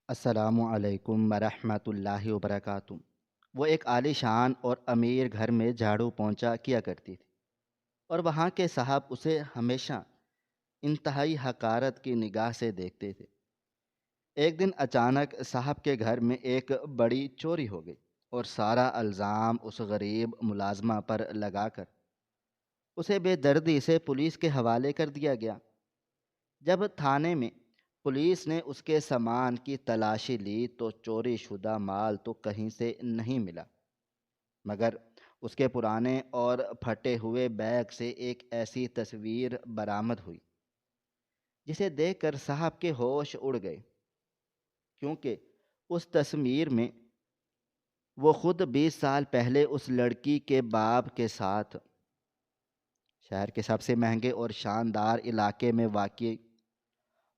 السلام علیکم ورحمۃ اللہ وبرکاتہ۔ وہ ایک عالی شان اور امیر گھر میں جھاڑو پونچھا کیا کرتی تھی، اور وہاں کے صاحب اسے ہمیشہ انتہائی حقارت کی نگاہ سے دیکھتے تھے۔ ایک دن اچانک صاحب کے گھر میں ایک بڑی چوری ہو گئی، اور سارا الزام اس غریب ملازمہ پر لگا کر اسے بے دردی سے پولیس کے حوالے کر دیا گیا۔ جب تھانے میں پولیس نے اس کے سامان کی تلاشی لی تو چوری شدہ مال تو کہیں سے نہیں ملا، مگر اس کے پرانے اور پھٹے ہوئے بیگ سے ایک ایسی تصویر برآمد ہوئی جسے دیکھ کر صاحب کے ہوش اڑ گئے، کیونکہ اس تصویر میں وہ خود 20 سال پہلے اس لڑکی کے باپ کے ساتھ شہر کے سب سے مہنگے اور شاندار علاقے میں واقع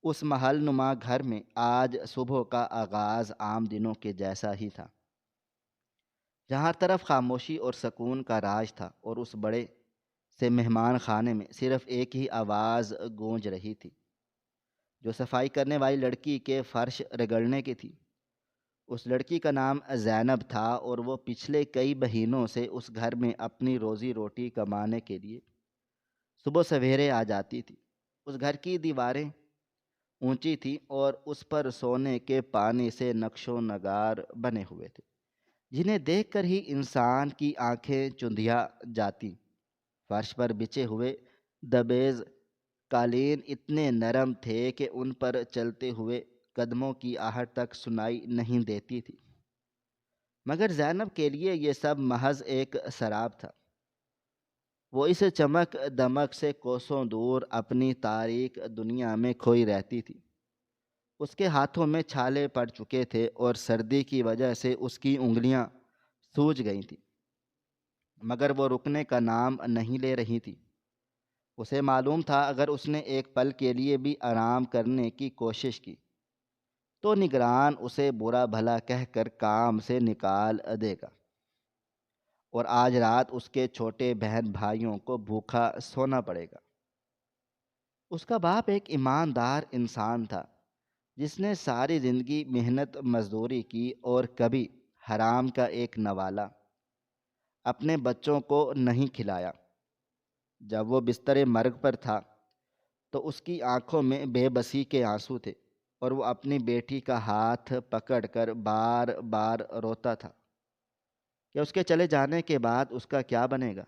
اس محل نما گھر میں آج صبح کا آغاز عام دنوں کے جیسا ہی تھا، جہاں ہر طرف خاموشی اور سکون کا راج تھا، اور اس بڑے سے مہمان خانے میں صرف ایک ہی آواز گونج رہی تھی، جو صفائی کرنے والی لڑکی کے فرش رگڑنے کی تھی۔ اس لڑکی کا نام زینب تھا، اور وہ پچھلے کئی مہینوں سے اس گھر میں اپنی روزی روٹی کمانے کے لیے صبح سویرے آ جاتی تھی۔ اس گھر کی دیواریں اونچی تھی، اور اس پر سونے کے پانی سے نقش و نگار بنے ہوئے تھے، جنہیں دیکھ کر ہی انسان کی آنکھیں چندھیا جاتی۔ فرش پر بچھے ہوئے دبیز قالین اتنے نرم تھے کہ ان پر چلتے ہوئے قدموں کی آہٹ تک سنائی نہیں دیتی تھی، مگر زینب کے لیے یہ سب محض ایک سراب تھا۔ وہ اس چمک دمک سے کوسوں دور اپنی تاریک دنیا میں کھوئی رہتی تھی۔ اس کے ہاتھوں میں چھالے پڑ چکے تھے، اور سردی کی وجہ سے اس کی انگلیاں سوج گئی تھیں، مگر وہ رکنے کا نام نہیں لے رہی تھی۔ اسے معلوم تھا اگر اس نے ایک پل کے لیے بھی آرام کرنے کی کوشش کی تو نگران اسے برا بھلا کہہ کر کام سے نکال دے گا، اور آج رات اس کے چھوٹے بہن بھائیوں کو بھوکا سونا پڑے گا۔ اس کا باپ ایک ایماندار انسان تھا، جس نے ساری زندگی محنت مزدوری کی اور کبھی حرام کا ایک نوالا اپنے بچوں کو نہیں کھلایا۔ جب وہ بستر مرگ پر تھا تو اس کی آنکھوں میں بے بسی کے آنسو تھے، اور وہ اپنی بیٹی کا ہاتھ پکڑ کر بار بار روتا تھا کہ اس کے چلے جانے کے بعد اس کا کیا بنے گا،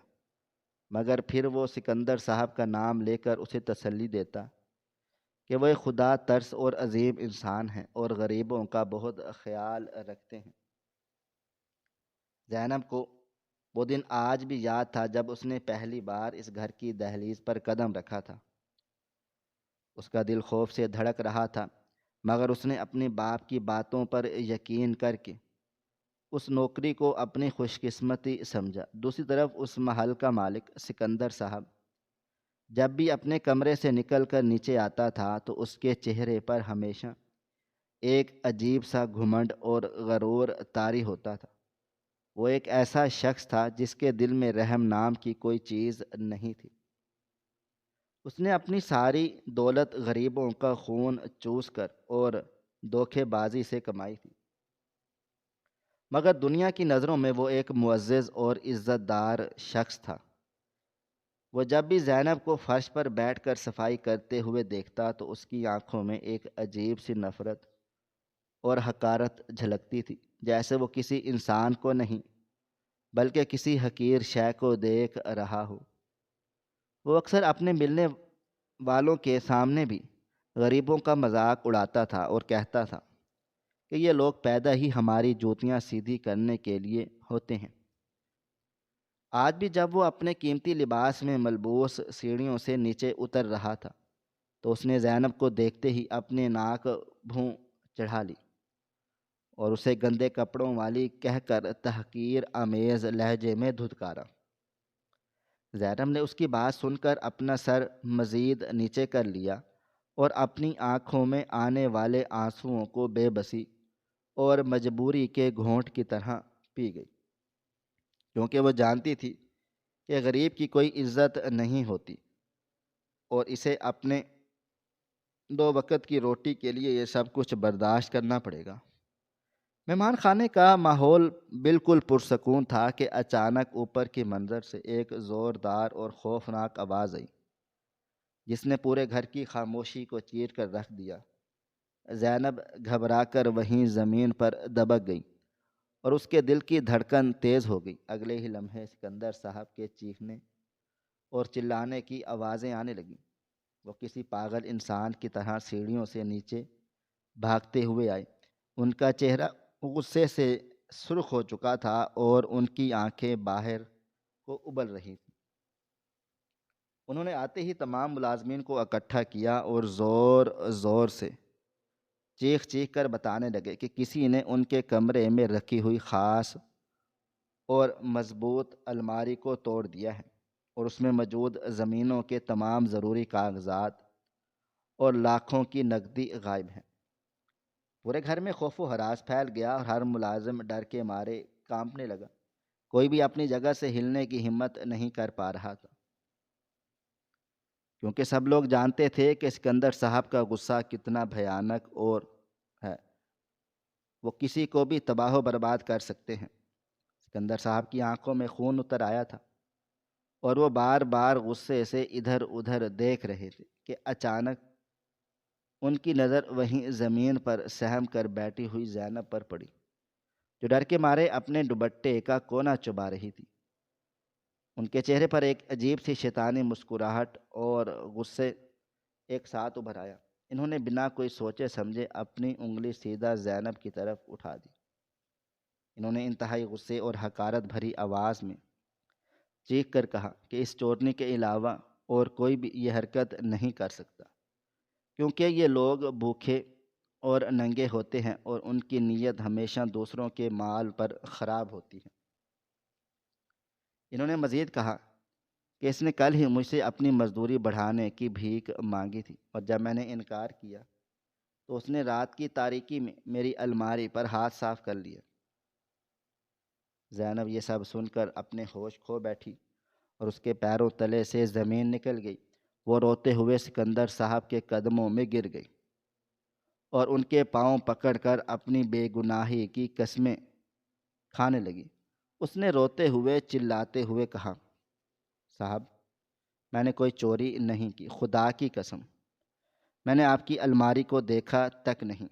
مگر پھر وہ سکندر صاحب کا نام لے کر اسے تسلی دیتا کہ وہ ایک خدا ترس اور عظیم انسان ہیں، اور غریبوں کا بہت خیال رکھتے ہیں۔ زینب کو وہ دن آج بھی یاد تھا جب اس نے پہلی بار اس گھر کی دہلیز پر قدم رکھا تھا۔ اس کا دل خوف سے دھڑک رہا تھا، مگر اس نے اپنے باپ کی باتوں پر یقین کر کے اس نوکری کو اپنی خوش قسمتی سمجھا۔ دوسری طرف اس محل کا مالک سکندر صاحب جب بھی اپنے کمرے سے نکل کر نیچے آتا تھا تو اس کے چہرے پر ہمیشہ ایک عجیب سا گھمنڈ اور غرور طاری ہوتا تھا۔ وہ ایک ایسا شخص تھا جس کے دل میں رحم نام کی کوئی چیز نہیں تھی۔ اس نے اپنی ساری دولت غریبوں کا خون چوس کر اور دھوکے بازی سے کمائی تھی، مگر دنیا کی نظروں میں وہ ایک معزز اور عزت دار شخص تھا۔ وہ جب بھی زینب کو فرش پر بیٹھ کر صفائی کرتے ہوئے دیکھتا تو اس کی آنکھوں میں ایک عجیب سی نفرت اور حقارت جھلکتی تھی، جیسے وہ کسی انسان کو نہیں بلکہ کسی حقیر شے کو دیکھ رہا ہو۔ وہ اکثر اپنے ملنے والوں کے سامنے بھی غریبوں کا مذاق اڑاتا تھا اور کہتا تھا کہ یہ لوگ پیدا ہی ہماری جوتیاں سیدھی کرنے کے لیے ہوتے ہیں۔ آج بھی جب وہ اپنے قیمتی لباس میں ملبوس سیڑھیوں سے نیچے اتر رہا تھا تو اس نے زینب کو دیکھتے ہی اپنے ناک بھوں چڑھا لی، اور اسے گندے کپڑوں والی کہہ کر تحقیر آمیز لہجے میں دھتکارا۔ زینب نے اس کی بات سن کر اپنا سر مزید نیچے کر لیا، اور اپنی آنکھوں میں آنے والے آنسوؤں کو بے بسی اور مجبوری کے گھونٹ کی طرح پی گئی، کیونکہ وہ جانتی تھی کہ غریب کی کوئی عزت نہیں ہوتی، اور اسے اپنے دو وقت کی روٹی کے لیے یہ سب کچھ برداشت کرنا پڑے گا۔ مہمان خانے کا ماحول بالکل پرسکون تھا کہ اچانک اوپر کی منظر سے ایک زوردار اور خوفناک آواز آئی جس نے پورے گھر کی خاموشی کو چیر کر رکھ دیا۔ زینب گھبرا کر وہیں زمین پر دبک گئی اور اس کے دل کی دھڑکن تیز ہو گئی۔ اگلے ہی لمحے سکندر صاحب کے چیخنے اور چلانے کی آوازیں آنے لگیں۔ وہ کسی پاگل انسان کی طرح سیڑھیوں سے نیچے بھاگتے ہوئے آئے۔ ان کا چہرہ غصے سے سرخ ہو چکا تھا اور ان کی آنکھیں باہر کو ابل رہی تھیں۔ انہوں نے آتے ہی تمام ملازمین کو اکٹھا کیا اور زور زور سے چیخ چیخ کر بتانے لگے کہ کسی نے ان کے کمرے میں رکھی ہوئی خاص اور مضبوط الماری کو توڑ دیا ہے اور اس میں موجود زمینوں کے تمام ضروری کاغذات اور لاکھوں کی نقدی غائب ہیں۔ پورے گھر میں خوف و ہراس پھیل گیا اور ہر ملازم ڈر کے مارے کانپنے لگا۔ کوئی بھی اپنی جگہ سے ہلنے کی ہمت نہیں کر پا رہا تھا، کیونکہ سب لوگ جانتے تھے کہ سکندر صاحب کا غصہ کتنا بھیانک اور ہے، وہ کسی کو بھی تباہ و برباد کر سکتے ہیں۔ سکندر صاحب کی آنکھوں میں خون اتر آیا تھا اور وہ بار بار غصے سے ادھر ادھر دیکھ رہے تھے کہ اچانک ان کی نظر وہیں زمین پر سہم کر بیٹھی ہوئی زینب پر پڑی، جو ڈر کے مارے اپنے دوپٹے کا کونا چبا رہی تھی۔ ان کے چہرے پر ایک عجیب سی شیطانی مسکراہٹ اور غصے ایک ساتھ ابھر آیا۔ انہوں نے بنا کوئی سوچے سمجھے اپنی انگلی سیدھا زینب کی طرف اٹھا دی۔ انہوں نے انتہائی غصے اور حقارت بھری آواز میں چیخ کر کہا کہ اس چورنی کے علاوہ اور کوئی بھی یہ حرکت نہیں کر سکتا، کیونکہ یہ لوگ بھوکے اور ننگے ہوتے ہیں اور ان کی نیت ہمیشہ دوسروں کے مال پر خراب ہوتی ہے۔ انہوں نے مزید کہا کہ اس نے کل ہی مجھ سے اپنی مزدوری بڑھانے کی بھیک مانگی تھی اور جب میں نے انکار کیا تو اس نے رات کی تاریکی میں میری الماری پر ہاتھ صاف کر لیا۔ زینب یہ سب سن کر اپنے ہوش کھو بیٹھی اور اس کے پیروں تلے سے زمین نکل گئی۔ وہ روتے ہوئے سکندر صاحب کے قدموں میں گر گئی اور ان کے پاؤں پکڑ کر اپنی بے گناہی کی قسمیں کھانے لگی۔ اس نے روتے ہوئے چلاتے ہوئے کہا، صاحب، میں نے کوئی چوری نہیں کی، خدا کی قسم میں نے آپ کی الماری کو دیکھا تک نہیں۔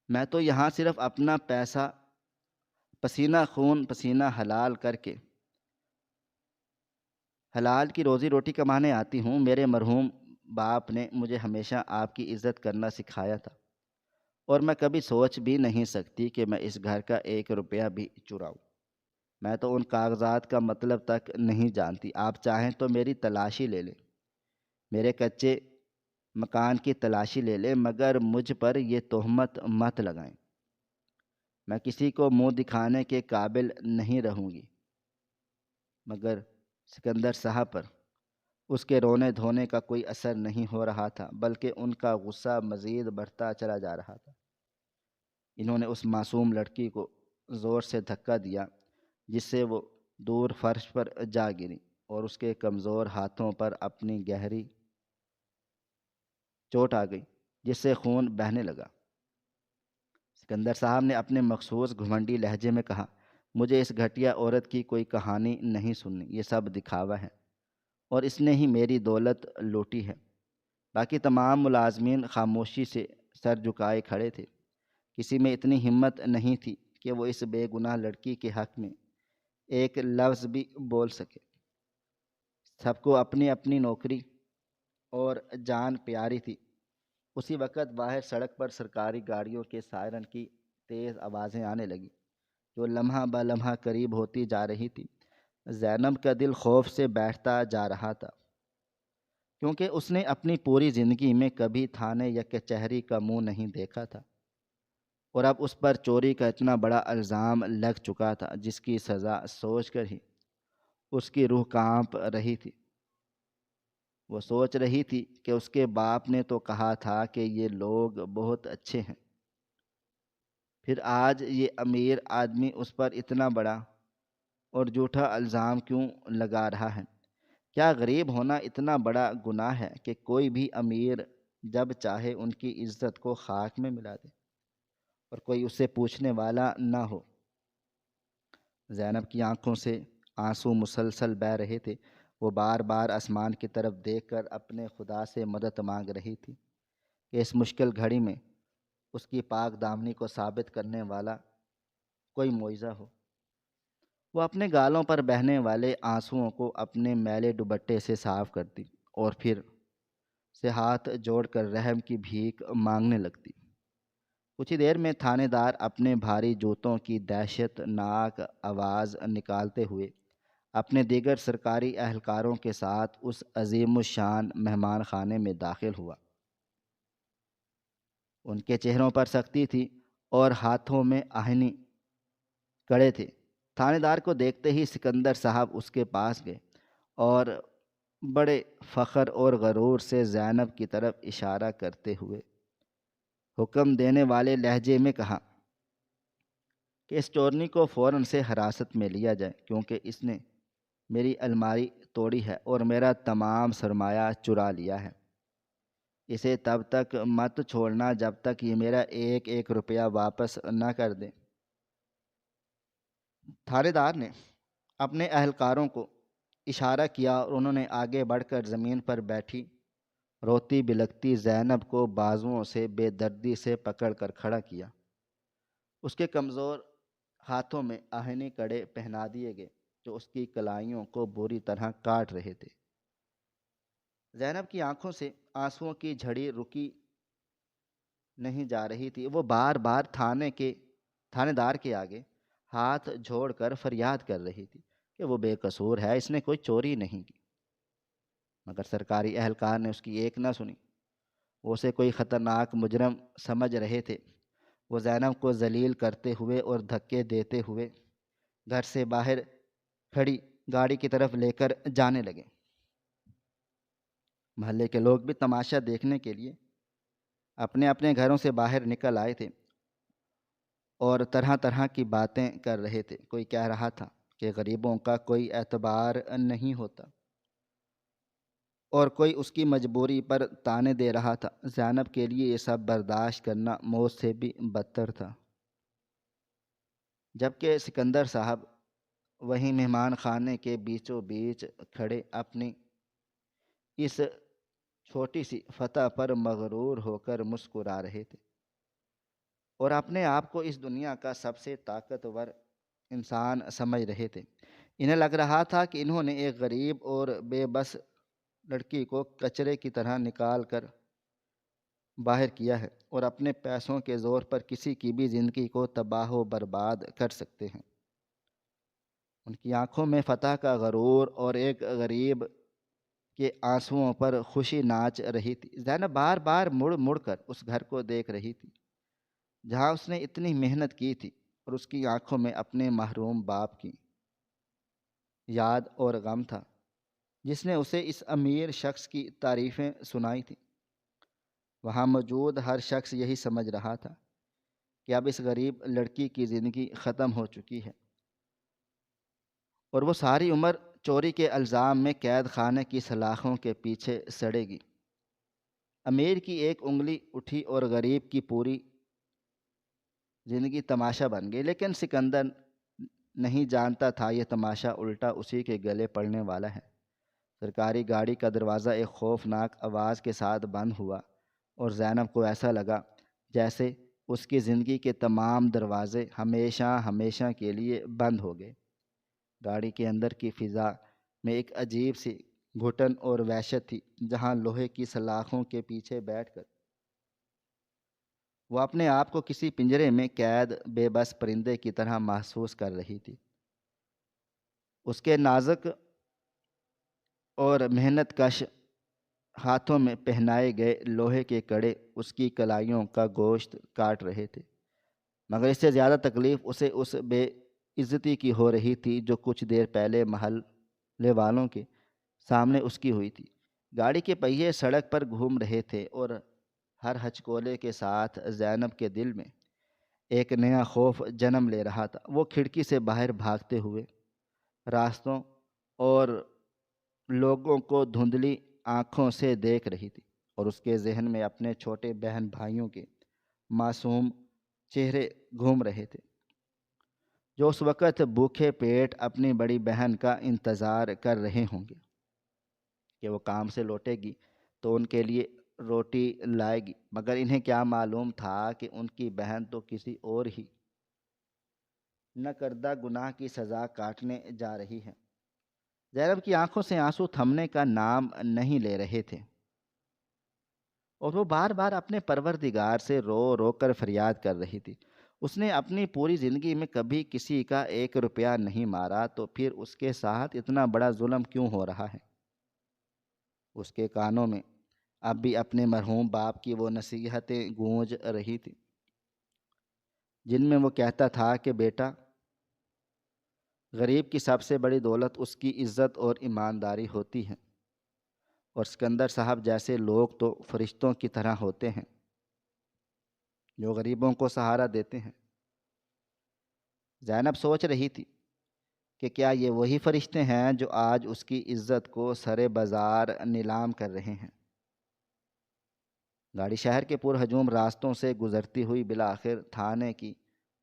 میں تو یہاں صرف اپنا پیسہ پسینہ خون پسینہ حلال کر کے حلال کی روزی روٹی کمانے آتی ہوں۔ میرے مرحوم باپ نے مجھے ہمیشہ آپ کی عزت کرنا سکھایا تھا اور میں کبھی سوچ بھی نہیں سکتی کہ میں اس گھر کا ایک روپیہ بھی چراؤں۔ میں تو ان کاغذات کا مطلب تک نہیں جانتی۔ آپ چاہیں تو میری تلاشی لے لیں، میرے کچے مکان کی تلاشی لے لیں، مگر مجھ پر یہ تہمت مت لگائیں۔ میں کسی کو منہ دکھانے کے قابل نہیں رہوں گی۔ مگر سکندر صاحب پر اس کے رونے دھونے کا کوئی اثر نہیں ہو رہا تھا، بلکہ ان کا غصہ مزید بڑھتا چلا جا رہا تھا۔ انہوں نے اس معصوم لڑکی کو زور سے دھکا دیا جس سے وہ دور فرش پر جا گری اور اس کے کمزور ہاتھوں پر اپنی گہری چوٹ آ گئی جس سے خون بہنے لگا۔ سکندر صاحب نے اپنے مخصوص گھمنڈی لہجے میں کہا، مجھے اس گھٹیا عورت کی کوئی کہانی نہیں سننی، یہ سب دکھاوا ہے اور اس نے ہی میری دولت لوٹی ہے۔ باقی تمام ملازمین خاموشی سے سر جھکائے کھڑے تھے۔ کسی میں اتنی ہمت نہیں تھی کہ وہ اس بے گناہ لڑکی کے حق میں ایک لفظ بھی بول سکے۔ سب کو اپنی اپنی نوکری اور جان پیاری تھی۔ اسی وقت باہر سڑک پر سرکاری گاڑیوں کے سائرن کی تیز آوازیں آنے لگیں جو لمحہ بہ لمحہ قریب ہوتی جا رہی تھی۔ زینب کا دل خوف سے بیٹھتا جا رہا تھا، کیونکہ اس نے اپنی پوری زندگی میں کبھی تھانے یا کچہری کا منہ نہیں دیکھا تھا اور اب اس پر چوری کا اتنا بڑا الزام لگ چکا تھا جس کی سزا سوچ کر ہی اس کی روح کانپ رہی تھی۔ وہ سوچ رہی تھی کہ اس کے باپ نے تو کہا تھا کہ یہ لوگ بہت اچھے ہیں، پھر آج یہ امیر آدمی اس پر اتنا بڑا اور جھوٹا الزام کیوں لگا رہا ہے؟ کیا غریب ہونا اتنا بڑا گناہ ہے کہ کوئی بھی امیر جب چاہے ان کی عزت کو خاک میں ملا دے اور کوئی اسے پوچھنے والا نہ ہو؟ زینب کی آنکھوں سے آنسو مسلسل بہہ رہے تھے۔ وہ بار بار آسمان کی طرف دیکھ کر اپنے خدا سے مدد مانگ رہی تھی کہ اس مشکل گھڑی میں اس کی پاک دامنی کو ثابت کرنے والا کوئی معجزہ ہو۔ وہ اپنے گالوں پر بہنے والے آنسوؤں کو اپنے میلے دوپٹے سے صاف کرتی اور پھر سے ہاتھ جوڑ کر رحم کی بھیک مانگنے لگتی۔ کچھ ہی دیر میں تھانے دار اپنے بھاری جوتوں کی دہشت ناک آواز نکالتے ہوئے اپنے دیگر سرکاری اہلکاروں کے ساتھ اس عظیم الشان مہمان خانے میں داخل ہوا۔ ان کے چہروں پر سختی تھی اور ہاتھوں میں آہنی کڑے تھے۔ تھانے دار کو دیکھتے ہی سکندر صاحب اس کے پاس گئے اور بڑے فخر اور غرور سے زینب کی طرف اشارہ کرتے ہوئے حکم دینے والے لہجے میں کہا کہ اس چورنی کو فوراً سے حراست میں لیا جائے، کیونکہ اس نے میری الماری توڑی ہے اور میرا تمام سرمایہ چرا لیا ہے۔ اسے تب تک مت چھوڑنا جب تک یہ میرا ایک ایک روپیہ واپس نہ کر دے۔ تھانے دار نے اپنے اہلکاروں کو اشارہ کیا اور انہوں نے آگے بڑھ کر زمین پر بیٹھی روتی بلکتی زینب کو بازوؤں سے بے دردی سے پکڑ کر کھڑا کیا۔ اس کے کمزور ہاتھوں میں آہنی کڑے پہنا دیے گئے جو اس کی کلائیوں کو بری طرح کاٹ رہے تھے۔ زینب کی آنکھوں سے آنسوؤں کی جھڑی رکی نہیں جا رہی تھی۔ وہ بار بار تھانے دار کے آگے ہاتھ جوڑ کر فریاد کر رہی تھی کہ وہ بے قصور ہے، اس نے کوئی چوری نہیں کی، مگر سرکاری اہلکار نے اس کی ایک نہ سنی۔ وہ اسے کوئی خطرناک مجرم سمجھ رہے تھے۔ وہ زینب کو ذلیل کرتے ہوئے اور دھکے دیتے ہوئے گھر سے باہر کھڑی گاڑی کی طرف لے کر جانے لگے۔ محلے کے لوگ بھی تماشا دیکھنے کے لیے اپنے اپنے گھروں سے باہر نکل آئے تھے اور طرح طرح کی باتیں کر رہے تھے۔ کوئی کہہ رہا تھا کہ غریبوں کا کوئی اعتبار نہیں ہوتا اور کوئی اس کی مجبوری پر طعنے دے رہا تھا۔ زینب کے لیے یہ سب برداشت کرنا موت سے بھی بدتر تھا۔ جبکہ سکندر صاحب وہیں مہمان خانے کے بیچوں بیچ کھڑے اپنی اس چھوٹی سی فتح پر مغرور ہو کر مسکرا رہے تھے اور اپنے آپ کو اس دنیا کا سب سے طاقتور انسان سمجھ رہے تھے۔ انہیں لگ رہا تھا کہ انہوں نے ایک غریب اور بے بس لڑکی کو کچرے کی طرح نکال کر باہر کیا ہے اور اپنے پیسوں کے زور پر کسی کی بھی زندگی کو تباہ و برباد کر سکتے ہیں۔ ان کی آنکھوں میں فتح کا غرور اور ایک غریب کے آنسوؤں پر خوشی ناچ رہی تھی۔ زینب بار بار مڑ مڑ کر اس گھر کو دیکھ رہی تھی جہاں اس نے اتنی محنت کی تھی، اور اس کی آنکھوں میں اپنے محروم باپ کی یاد اور غم تھا جس نے اسے اس امیر شخص کی تعریفیں سنائی تھیں۔ وہاں موجود ہر شخص یہی سمجھ رہا تھا کہ اب اس غریب لڑکی کی زندگی ختم ہو چکی ہے اور وہ ساری عمر چوری کے الزام میں قید خانے کی سلاخوں کے پیچھے سڑے گی۔ امیر کی ایک انگلی اٹھی اور غریب کی پوری زندگی تماشا بن گئی، لیکن سکندر نہیں جانتا تھا یہ تماشا الٹا اسی کے گلے پڑنے والا ہے۔ سرکاری گاڑی کا دروازہ ایک خوفناک آواز کے ساتھ بند ہوا اور زینب کو ایسا لگا جیسے اس کی زندگی کے تمام دروازے ہمیشہ ہمیشہ کے لیے بند ہو گئے۔ گاڑی کے اندر کی فضا میں ایک عجیب سی گھٹن اور وحشت تھی، جہاں لوہے کی سلاخوں کے پیچھے بیٹھ کر وہ اپنے آپ کو کسی پنجرے میں قید بے بس پرندے کی طرح محسوس کر رہی تھی۔ اس کے نازک اور محنت کش ہاتھوں میں پہنائے گئے لوہے کے کڑے اس کی کلائیوں کا گوشت کاٹ رہے تھے، مگر اس سے زیادہ تکلیف اسے اس بے عزتی کی ہو رہی تھی جو کچھ دیر پہلے محلے والوں کے سامنے اس کی ہوئی تھی۔ گاڑی کے پہیے سڑک پر گھوم رہے تھے اور ہر ہچکولے کے ساتھ زینب کے دل میں ایک نیا خوف جنم لے رہا تھا۔ وہ کھڑکی سے باہر بھاگتے ہوئے راستوں اور لوگوں کو دھندلی آنکھوں سے دیکھ رہی تھی، اور اس کے ذہن میں اپنے چھوٹے بہن بھائیوں کے معصوم چہرے گھوم رہے تھے، جو اس وقت بھوکے پیٹ اپنی بڑی بہن کا انتظار کر رہے ہوں گے کہ وہ کام سے لوٹے گی تو ان کے لیے روٹی لائے گی، مگر انہیں کیا معلوم تھا کہ ان کی بہن تو کسی اور ہی نہ کردہ گناہ کی سزا کاٹنے جا رہی ہے۔ زینب کی آنکھوں سے آنسو تھمنے کا نام نہیں لے رہے تھے، اور وہ بار بار اپنے پروردگار سے رو رو کر فریاد کر رہی تھی۔ اس نے اپنی پوری زندگی میں کبھی کسی کا 1 روپیہ نہیں مارا، تو پھر اس کے ساتھ اتنا بڑا ظلم کیوں ہو رہا ہے؟ اس کے کانوں میں اب بھی اپنے مرحوم باپ کی وہ نصیحتیں گونج رہی تھیں، جن میں وہ کہتا تھا کہ بیٹا، غریب کی سب سے بڑی دولت اس کی عزت اور ایمانداری ہوتی ہے، اور سکندر صاحب جیسے لوگ تو فرشتوں کی طرح ہوتے ہیں جو غریبوں کو سہارا دیتے ہیں۔ زینب سوچ رہی تھی کہ کیا یہ وہی فرشتے ہیں جو آج اس کی عزت کو سرے بازار نیلام کر رہے ہیں؟ گاڑی شہر کے پرہجوم راستوں سے گزرتی ہوئی بالآخر تھانے کی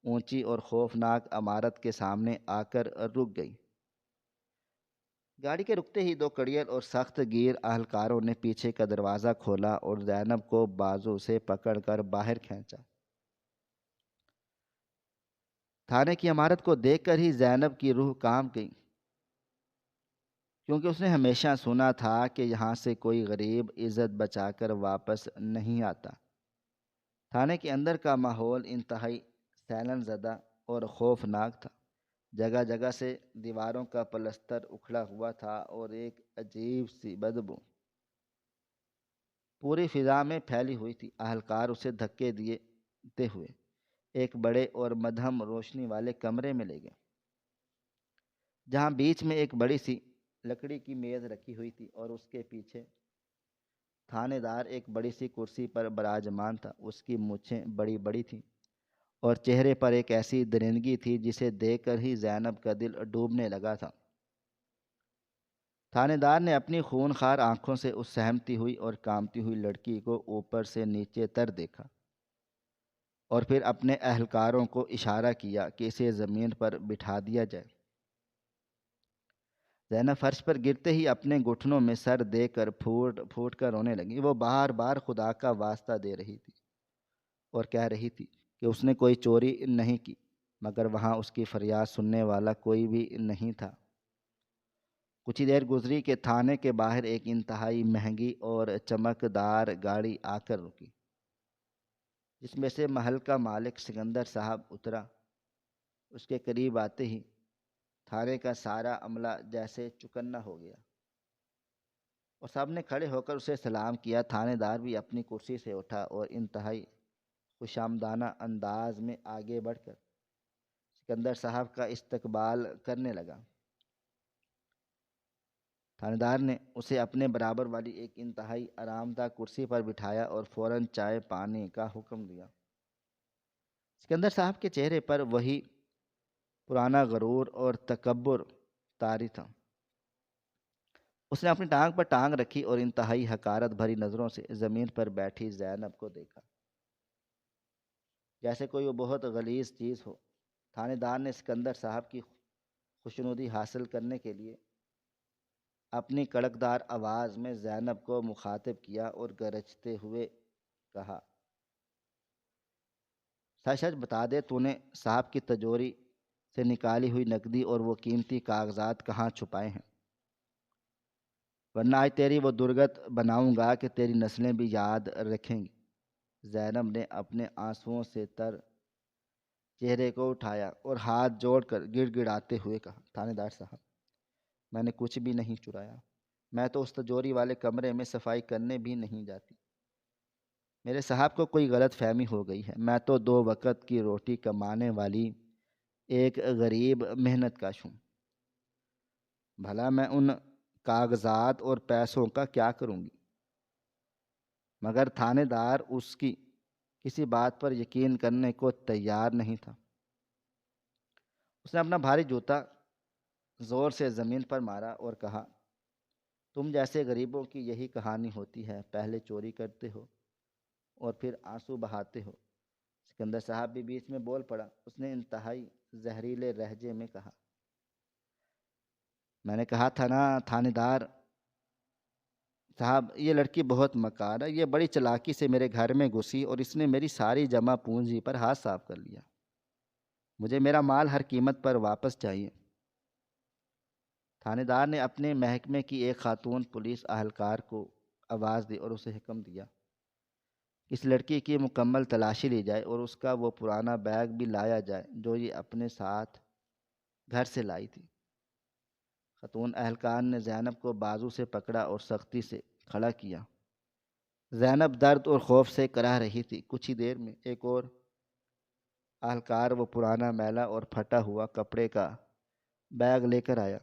اونچی اور خوفناک عمارت کے سامنے آ کر رک گئی۔ گاڑی کے رکتے ہی 2 کڑیل اور سخت گیر اہلکاروں نے پیچھے کا دروازہ کھولا اور زینب کو بازو سے پکڑ کر باہر کھینچا۔ تھانے کی عمارت کو دیکھ کر ہی زینب کی روح کانپ گئی، کیونکہ اس نے ہمیشہ سنا تھا کہ یہاں سے کوئی غریب عزت بچا کر واپس نہیں آتا۔ تھانے کے اندر کا ماحول انتہائی سیلن زدہ اور خوفناک تھا۔ جگہ جگہ سے دیواروں کا پلستر اکھڑا ہوا تھا، اور ایک عجیب سی بدبو پوری فضا میں پھیلی ہوئی تھی۔ اہلکار اسے دھکے دیتے ہوئے ایک بڑے اور مدھم روشنی والے کمرے میں لے گئے، جہاں بیچ میں ایک بڑی سی لکڑی کی میز رکھی ہوئی تھی، اور اس کے پیچھے تھانے دار ایک بڑی سی کرسی پر براجمان تھا۔ اس کی مونچھیں بڑی بڑی تھیں، اور چہرے پر ایک ایسی درندگی تھی جسے دیکھ کر ہی زینب کا دل ڈوبنے لگا تھا۔ تھانے دار نے اپنی خونخوار آنکھوں سے اس سہمتی ہوئی اور کانپتی ہوئی لڑکی کو اوپر سے نیچے تر دیکھا، اور پھر اپنے اہلکاروں کو اشارہ کیا کہ اسے زمین پر بٹھا دیا جائے۔ زینب فرش پر گرتے ہی اپنے گھٹنوں میں سر دے کر پھوٹ پھوٹ کر رونے لگی۔ وہ بار بار خدا کا واسطہ دے رہی تھی اور کہہ رہی تھی کہ اس نے کوئی چوری نہیں کی، مگر وہاں اس کی فریاد سننے والا کوئی بھی نہیں تھا۔ کچھ ہی دیر گزری کہ تھانے کے باہر ایک انتہائی مہنگی اور چمکدار گاڑی آ کر رکی، جس میں سے محل کا مالک سکندر صاحب اترا۔ اس کے قریب آتے ہی تھانے کا سارا عملہ جیسے چکنا ہو گیا، اور سب نے کھڑے ہو کر اسے سلام کیا۔ تھانے دار بھی اپنی کرسی سے اٹھا اور انتہائی خوشامدانہ انداز میں آگے بڑھ کر سکندر صاحب کا استقبال کرنے لگا۔ تھانے دار نے اسے اپنے برابر والی ایک انتہائی آرام دہ کرسی پر بٹھایا اور فوراً چائے پانی کا حکم دیا۔ سکندر صاحب کے چہرے پر وہی پرانا غرور اور تکبر طاری تھا۔ اس نے اپنی ٹانگ پر ٹانگ رکھی اور انتہائی حقارت بھری نظروں سے زمین پر بیٹھی زینب کو دیکھا، جیسے کوئی وہ بہت غلیظ چیز ہو۔ تھانے دار نے سکندر صاحب کی خوشنودی حاصل کرنے کے لیے اپنی کڑکدار آواز میں زینب کو مخاطب کیا اور گرجتے ہوئے کہا، سچ سچ بتا دے، تو نے صاحب کی تجوری سے نکالی ہوئی نقدی اور وہ قیمتی کاغذات کہاں چھپائے ہیں؟ ورنہ آج تیری وہ درگت بناؤں گا کہ تیری نسلیں بھی یاد رکھیں گی۔ زینب نے اپنے آنسوؤں سے تر چہرے کو اٹھایا اور ہاتھ جوڑ کر گڑ گڑاتے ہوئے کہا، تھانے دار صاحب، میں نے کچھ بھی نہیں چرایا۔ میں تو اس تجوری والے کمرے میں صفائی کرنے بھی نہیں جاتی۔ میرے صاحب کو کوئی غلط فہمی ہو گئی ہے۔ میں تو 2 وقت کی روٹی کمانے والی ایک غریب محنت کش ہوں۔ بھلا میں ان کاغذات اور پیسوں کا کیا کروں گی؟ مگر تھانے دار اس کی کسی بات پر یقین کرنے کو تیار نہیں تھا۔ اس نے اپنا بھاری جوتا زور سے زمین پر مارا اور کہا، تم جیسے غریبوں کی یہی کہانی ہوتی ہے، پہلے چوری کرتے ہو اور پھر آنسو بہاتے ہو۔ سکندر صاحب بھی بیچ میں بول پڑا۔ اس نے انتہائی زہریلے لہجے میں کہا، میں نے کہا تھا نا تھانے دار صاحب، یہ لڑکی بہت مکار ہے، یہ بڑی چلاکی سے میرے گھر میں گھسی اور اس نے میری ساری جمع پونجی پر ہاتھ صاف کر لیا۔ مجھے میرا مال ہر قیمت پر واپس چاہیے۔ تھانے دار نے اپنے محکمے کی ایک خاتون پولیس اہلکار کو آواز دی اور اسے حکم دیا، اس لڑکی کی مکمل تلاشی لی جائے اور اس کا وہ پرانا بیگ بھی لایا جائے جو یہ اپنے ساتھ گھر سے لائی تھی۔ خاتون اہلکار نے زینب کو بازو سے پکڑا اور سختی سے کھڑا کیا۔ زینب درد اور خوف سے کراہ رہی تھی۔ کچھ ہی دیر میں ایک اور اہلکار وہ پرانا میلا اور پھٹا ہوا کپڑے کا بیگ لے کر آیا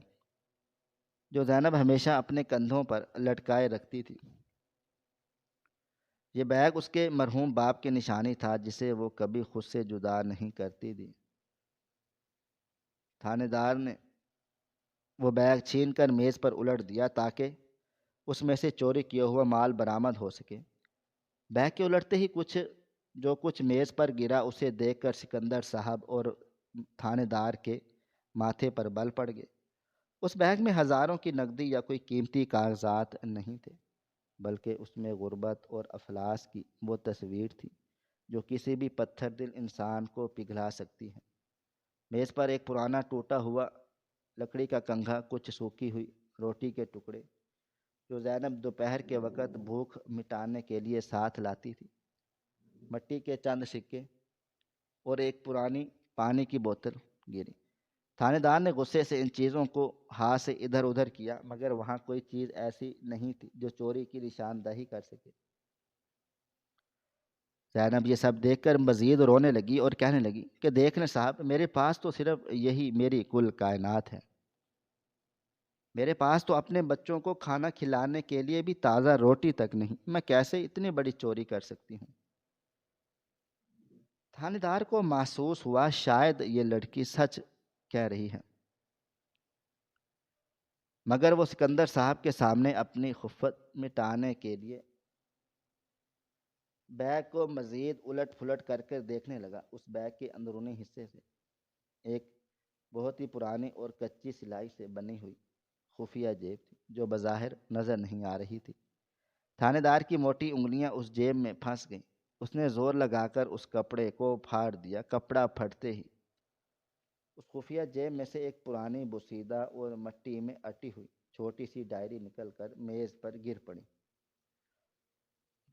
جو زینب ہمیشہ اپنے کندھوں پر لٹکائے رکھتی تھی۔ یہ بیگ اس کے مرحوم باپ کی نشانی تھا جسے وہ کبھی خود سے جدا نہیں کرتی تھی۔ تھانے دار نے وہ بیگ چھین کر میز پر الٹ دیا تاکہ اس میں سے چوری کیا ہوا مال برآمد ہو سکے۔ بیگ کے الٹتے ہی جو کچھ میز پر گرا اسے دیکھ کر سکندر صاحب اور تھانے دار کے ماتھے پر بل پڑ گئے۔ اس بیگ میں ہزاروں کی نقدی یا کوئی قیمتی کاغذات نہیں تھے، بلکہ اس میں غربت اور افلاس کی وہ تصویر تھی جو کسی بھی پتھر دل انسان کو پگھلا سکتی ہے۔ میز پر ایک پرانا ٹوٹا ہوا لکڑی کا کنگھا، کچھ سوکھی ہوئی روٹی کے ٹکڑے جو زینب دوپہر کے وقت بھوک مٹانے کے لیے ساتھ لاتی تھی، مٹی کے چند سکے اور ایک پرانی پانی کی بوتل گری۔ تھانے دار نے غصے سے ان چیزوں کو ہاتھ سے ادھر ادھر کیا، مگر وہاں کوئی چیز ایسی نہیں تھی جو چوری کی نشاندہی کر سکے۔ زینب یہ سب دیکھ کر مزید رونے لگی اور کہنے لگی کہ دیکھ لیں صاحب، میرے پاس تو صرف یہی میری کل کائنات ہے۔ میرے پاس تو اپنے بچوں کو کھانا کھلانے کے لیے بھی تازہ روٹی تک نہیں، میں کیسے اتنی بڑی چوری کر سکتی ہوں؟ تھانے دار کو محسوس ہوا شاید یہ لڑکی سچ کہہ رہی ہے، مگر وہ سکندر صاحب کے سامنے اپنی خفت مٹانے کے لیے بیگ کو مزید الٹ پھلٹ کر کے دیکھنے لگا۔ اس بیگ کے اندرونی حصے سے ایک بہت ہی پرانی اور کچی سلائی سے بنی ہوئی خفیہ جیب تھی جو بظاہر نظر نہیں آ رہی تھی۔ تھانے دار کی موٹی انگلیاں اس جیب میں پھنس گئیں۔ اس نے زور لگا کر اس کپڑے کو پھاڑ دیا۔ کپڑا پھٹتے ہی اس خفیہ جیب میں سے ایک پرانی بوسیدہ اور مٹی میں اٹی ہوئی چھوٹی سی ڈائری نکل کر میز پر گر پڑی،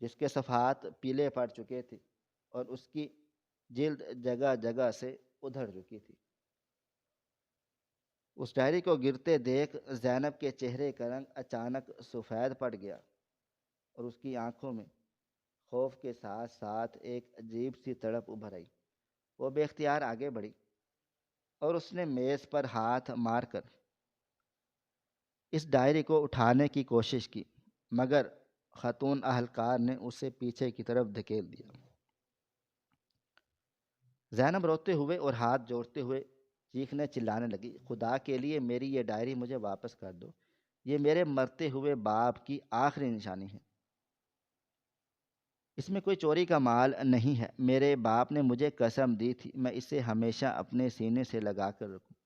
جس کے صفحات پیلے پڑ چکے تھے اور اس کی جلد جگہ جگہ سے ادھڑ چکی تھی۔ اس ڈائری کو گرتے دیکھ زینب کے چہرے کا رنگ اچانک سفید پڑ گیا اور اس کی آنکھوں میں خوف کے ساتھ ساتھ ایک عجیب سی تڑپ ابھر آئی۔ وہ بے اختیار آگے بڑھی اور اس نے میز پر ہاتھ مار کر اس ڈائری کو اٹھانے کی کوشش کی، مگر خاتون اہلکار نے اسے پیچھے کی طرف دھکیل دیا۔ زینب روتے ہوئے اور ہاتھ جوڑتے ہوئے چیخنے چلانے لگی، خدا کے لیے میری یہ ڈائری مجھے واپس کر دو، یہ میرے مرتے ہوئے باپ کی آخری نشانی ہے۔ اس میں کوئی چوری کا مال نہیں ہے۔ میرے باپ نے مجھے قسم دی تھی میں اسے ہمیشہ اپنے سینے سے لگا کر رکھوں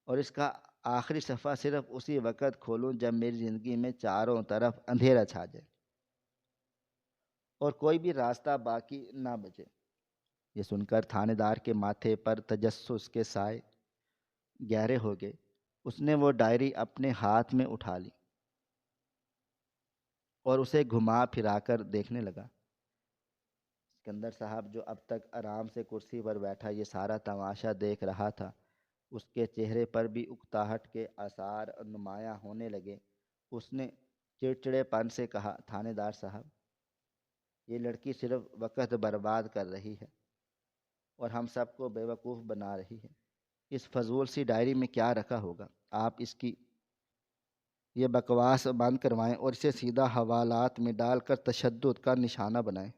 اور اس کا آخری صفحہ صرف اسی وقت کھولوں جب میری زندگی میں چاروں طرف اندھیرا چھا جائے اور کوئی بھی راستہ باقی نہ بچے۔ یہ سن کر تھانے دار کے ماتھے پر تجسس کے سائے گہرے ہو گئے۔ اس نے وہ ڈائری اپنے ہاتھ میں اٹھا لی اور اسے گھما پھرا کر دیکھنے لگا۔ سکندر صاحب جو اب تک آرام سے کرسی پر بیٹھا یہ سارا تماشا دیکھ رہا تھا، اس کے چہرے پر بھی اکتاہٹ کے آثار نمایاں ہونے لگے۔ اس نے چڑچڑے پن سے کہا، تھانے دار صاحب، یہ لڑکی صرف وقت برباد کر رہی ہے اور ہم سب کو بیوقوف بنا رہی ہے۔ اس فضول سی ڈائری میں کیا رکھا ہوگا؟ آپ اس کی یہ بکواس بند کروائیں اور اسے سیدھا حوالات میں ڈال کر تشدد کا نشانہ بنائیں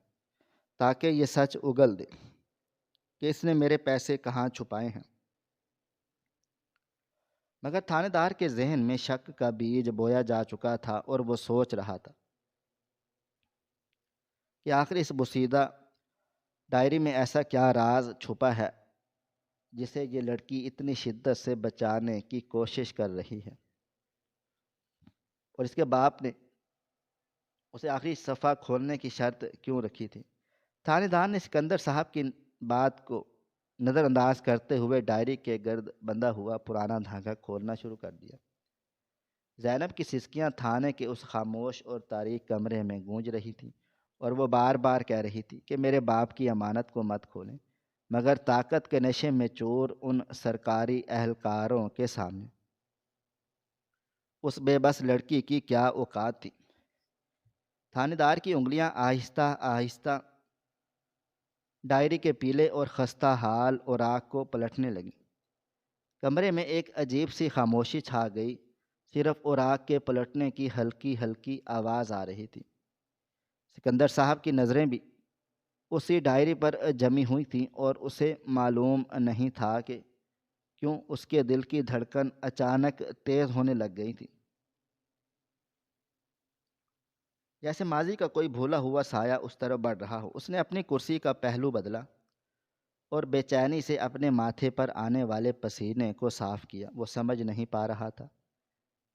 تاکہ یہ سچ اگل دے کہ اس نے میرے پیسے کہاں چھپائے ہیں۔ مگر تھانے دار کے ذہن میں شک کا بیج بویا جا چکا تھا اور وہ سوچ رہا تھا کہ آخر اس بوسیدہ ڈائری میں ایسا کیا راز چھپا ہے جسے یہ لڑکی اتنی شدت سے بچانے کی کوشش کر رہی ہے، اور اس کے باپ نے اسے آخری صفحہ کھولنے کی شرط کیوں رکھی تھی۔ تھانے دار نے سکندر صاحب کی بات کو نظر انداز کرتے ہوئے ڈائری کے گرد بندھا ہوا پرانا دھاگا کھولنا شروع کر دیا۔ زینب کی سسکیاں تھانے کے اس خاموش اور تاریک کمرے میں گونج رہی تھیں، اور وہ بار بار کہہ رہی تھی کہ میرے باپ کی امانت کو مت کھولیں، مگر طاقت کے نشے میں چور ان سرکاری اہلکاروں کے سامنے اس بے بس لڑکی کی کیا اوقات تھی۔ تھانے دار کی انگلیاں آہستہ آہستہ ڈائری کے پیلے اور خستہ حال اوراق کو پلٹنے لگیں۔ کمرے میں ایک عجیب سی خاموشی چھا گئی، صرف اوراق کے پلٹنے کی ہلکی ہلکی آواز آ رہی تھی۔ سکندر صاحب کی نظریں بھی اسی ڈائری پر جمی ہوئی تھیں، اور اسے معلوم نہیں تھا کہ کیوں اس کے دل کی دھڑکن اچانک تیز ہونے لگ گئی تھی، جیسے ماضی کا کوئی بھولا ہوا سایہ اس طرف بڑھ رہا ہو۔ اس نے اپنی کرسی کا پہلو بدلا اور بے چینی سے اپنے ماتھے پر آنے والے پسینے کو صاف کیا۔ وہ سمجھ نہیں پا رہا تھا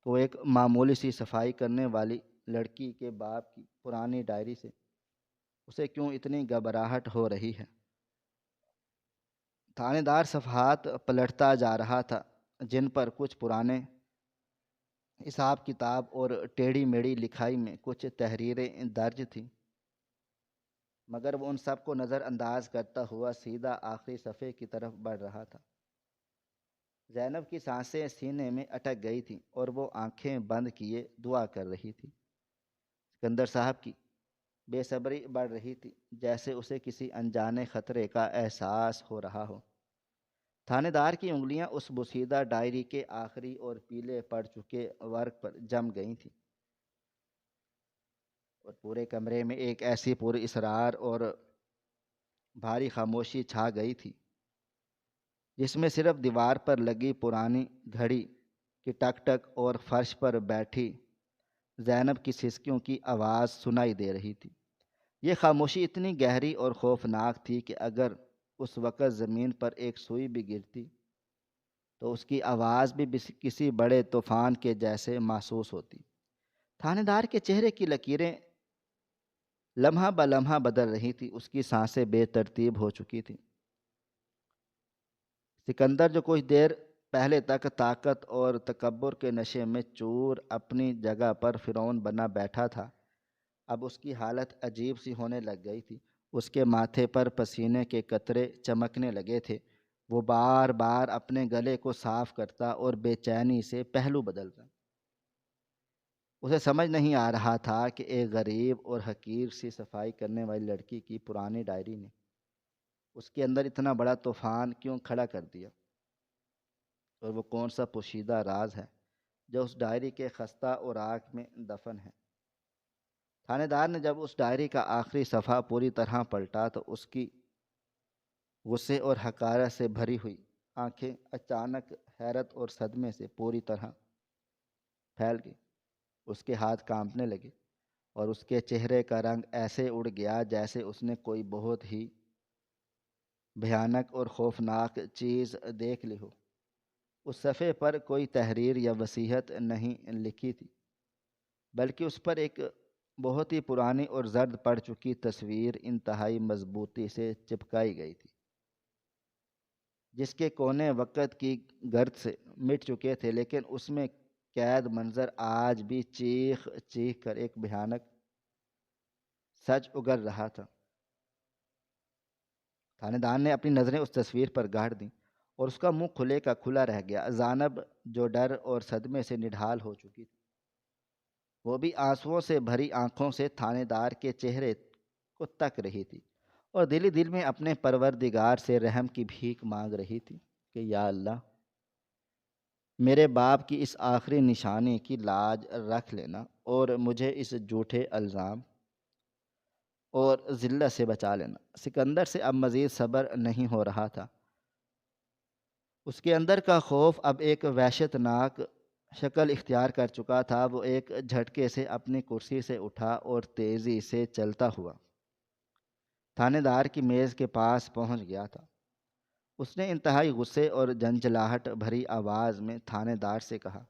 کہ وہ ایک معمولی سی صفائی کرنے والی لڑکی کے باپ کی پرانی ڈائری سے اسے کیوں اتنی گھبراہٹ ہو رہی ہے۔ تھانے دار صفحات پلٹتا جا رہا تھا، جن پر کچھ پرانے حساب کتاب اور ٹیڑھی میڑھی لکھائی میں کچھ تحریریں درج تھیں، مگر وہ ان سب کو نظر انداز کرتا ہوا سیدھا آخری صفحے کی طرف بڑھ رہا تھا۔ زینب کی سانسیں سینے میں اٹک گئی تھیں، اور وہ آنکھیں بند کیے دعا کر رہی تھی۔ سکندر صاحب کی بے صبری بڑھ رہی تھی، جیسے اسے کسی انجانے خطرے کا احساس ہو رہا ہو۔ تھانے دار کی انگلیاں اس بوسیدہ ڈائری کے آخری اور پیلے پڑ چکے ورق پر جم گئی تھیں، اور پورے کمرے میں ایک ایسی پر اسرار اور بھاری خاموشی چھا گئی تھی، جس میں صرف دیوار پر لگی پرانی گھڑی کی ٹک ٹک اور فرش پر بیٹھی زینب کی سسکیوں کی آواز سنائی دے رہی تھی۔ یہ خاموشی اتنی گہری اور خوفناک تھی کہ اگر اس وقت زمین پر ایک سوئی بھی گرتی تو اس کی آواز بھی کسی بڑے طوفان کے جیسے محسوس ہوتی۔ تھانے دار کے چہرے کی لکیریں لمحہ بہ لمحہ بدل رہی تھی، اس کی سانسیں بے ترتیب ہو چکی تھیں۔ سکندر، جو کچھ دیر پہلے تک طاقت اور تکبر کے نشے میں چور اپنی جگہ پر فرعون بنا بیٹھا تھا، اب اس کی حالت عجیب سی ہونے لگ گئی تھی۔ اس کے ماتھے پر پسینے کے قطرے چمکنے لگے تھے، وہ بار بار اپنے گلے کو صاف کرتا اور بے چینی سے پہلو بدلتا۔ اسے سمجھ نہیں آ رہا تھا کہ ایک غریب اور حقیر سی صفائی کرنے والی لڑکی کی پرانی ڈائری نے اس کے اندر اتنا بڑا طوفان کیوں کھڑا کر دیا، اور وہ کون سا پوشیدہ راز ہے جو اس ڈائری کے خستہ اوراق میں دفن ہے۔ تھانے دار نے جب اس ڈائری کا آخری صفحہ پوری طرح پلٹا تو اس کی غصے اور حقارت سے بھری ہوئی آنکھیں اچانک حیرت اور صدمے سے پوری طرح پھیل گئی۔ اس کے ہاتھ کانپنے لگے، اور اس کے چہرے کا رنگ ایسے اڑ گیا جیسے اس نے کوئی بہت ہی بھیانک اور خوفناک چیز دیکھ لی ہو۔ اس صفحے پر کوئی تحریر یا وصیت نہیں لکھی تھی، بلکہ اس پر ایک بہت ہی پرانی اور زرد پڑ چکی تصویر انتہائی مضبوطی سے چپکائی گئی تھی، جس کے کونے وقت کی گرد سے مٹ چکے تھے، لیکن اس میں قید منظر آج بھی چیخ چیخ کر ایک بھیانک سچ اگل رہا تھا۔ تھانے دار نے اپنی نظریں اس تصویر پر گاڑ دیں، اور اس کا منہ کھلے کا کھلا رہ گیا۔ زینب، جو ڈر اور صدمے سے نڈھال ہو چکی تھی، وہ بھی آنسوؤں سے بھری آنکھوں سے تھانے دار کے چہرے کو تک رہی تھی، اور دل ہی دل میں اپنے پروردگار سے رحم کی بھیک مانگ رہی تھی کہ یا اللہ، میرے باپ کی اس آخری نشانی کی لاج رکھ لینا، اور مجھے اس جھوٹے الزام اور ذلت سے بچا لینا۔ سکندر سے اب مزید صبر نہیں ہو رہا تھا۔ اس کے اندر کا خوف اب ایک وحشت ناک شکل اختیار کر چکا تھا۔ وہ ایک جھٹکے سے اپنی کرسی سے اٹھا اور تیزی سے چلتا ہوا تھانے دار کی میز کے پاس پہنچ گیا تھا۔ اس نے انتہائی غصے اور جھنجھلاہٹ بھری آواز میں تھانے دار سے کہا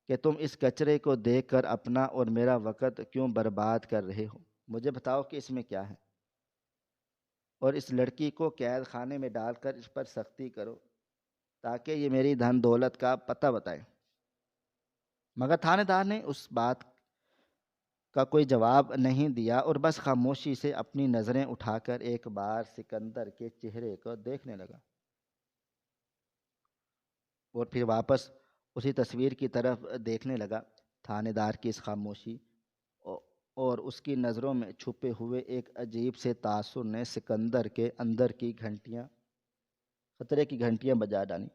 کہ تم اس کچرے کو دیکھ کر اپنا اور میرا وقت کیوں برباد کر رہے ہو؟ مجھے بتاؤ کہ اس میں کیا ہے، اور اس لڑکی کو قید خانے میں ڈال کر اس پر سختی کرو تاکہ یہ میری دھن دولت کا پتہ بتائے۔ مگر تھانے دار نے اس بات کا کوئی جواب نہیں دیا اور بس خاموشی سے اپنی نظریں اٹھا کر ایک بار سکندر کے چہرے کو دیکھنے لگا اور پھر واپس اسی تصویر کی طرف دیکھنے لگا۔ تھانے دار کی اس خاموشی او- اور اس کی نظروں میں چھپے ہوئے ایک عجیب سے تاثر نے سکندر کے اندر کی گھنٹیاں خطرے کی گھنٹیاں بجا ڈالیں۔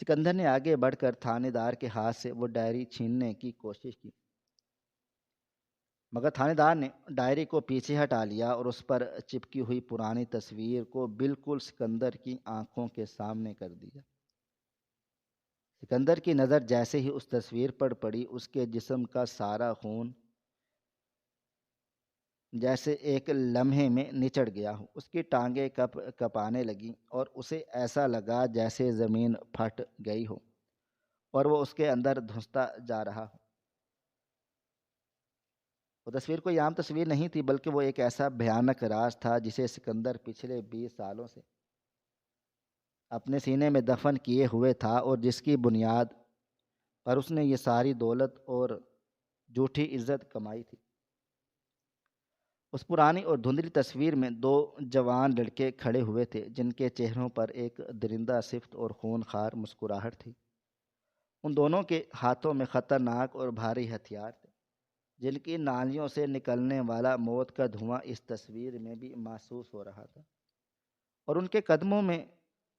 سکندر نے آگے بڑھ کر تھانے دار کے ہاتھ سے وہ ڈائری چھیننے کی کوشش کی، مگر تھانے دار نے ڈائری کو پیچھے ہٹا لیا اور اس پر چپکی ہوئی پرانی تصویر کو بالکل سکندر کی آنکھوں کے سامنے کر دیا۔ سکندر کی نظر جیسے ہی اس تصویر پر پڑی، اس کے جسم کا سارا خون جیسے ایک لمحے میں نچڑ گیا ہو۔ اس کی ٹانگیں کپانے لگیں اور اسے ایسا لگا جیسے زمین پھٹ گئی ہو اور وہ اس کے اندر دھنستا جا رہا ہو۔ وہ تصویر کوئی عام تصویر نہیں تھی، بلکہ وہ ایک ایسا بھیانک راز تھا جسے سکندر پچھلے 20 سالوں سے اپنے سینے میں دفن کیے ہوئے تھا، اور جس کی بنیاد پر اس نے یہ ساری دولت اور جھوٹی عزت کمائی تھی۔ اس پرانی اور دھندلی تصویر میں دو جوان لڑکے کھڑے ہوئے تھے، جن کے چہروں پر ایک درندہ صفت اور خونخوار مسکراہٹ تھی۔ ان دونوں کے ہاتھوں میں خطرناک اور بھاری ہتھیار تھے، جن کی نالیوں سے نکلنے والا موت کا دھواں اس تصویر میں بھی محسوس ہو رہا تھا، اور ان کے قدموں میں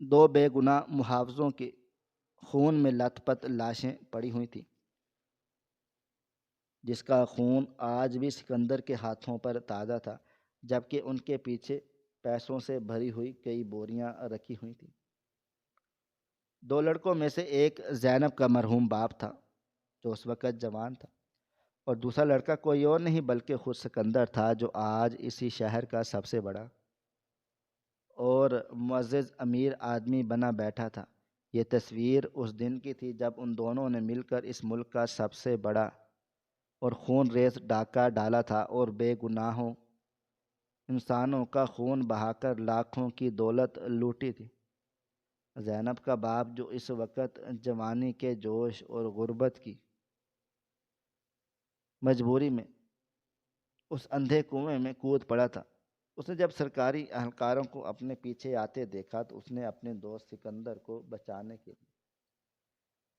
دو بے گناہ محافظوں کے خون میں لت پت لاشیں پڑی ہوئی تھیں، جس کا خون آج بھی سکندر کے ہاتھوں پر تازہ تھا، جبکہ ان کے پیچھے پیسوں سے بھری ہوئی کئی بوریاں رکھی ہوئی تھیں۔ دو لڑکوں میں سے ایک زینب کا مرحوم باپ تھا، جو اس وقت جوان تھا، اور دوسرا لڑکا کوئی اور نہیں بلکہ خود سکندر تھا، جو آج اسی شہر کا سب سے بڑا اور معزز امیر آدمی بنا بیٹھا تھا۔ یہ تصویر اس دن کی تھی جب ان دونوں نے مل کر اس ملک کا سب سے بڑا اور خون ریز ڈاکہ ڈالا تھا، اور بے گناہوں انسانوں کا خون بہا کر لاکھوں کی دولت لوٹی تھی۔ زینب کا باپ، جو اس وقت جوانی کے جوش اور غربت کی مجبوری میں اس اندھے کنویں میں کود پڑا تھا، اس نے جب سرکاری اہلکاروں کو اپنے پیچھے آتے دیکھا تو اس نے اپنے دوست سکندر کو بچانے کے لیے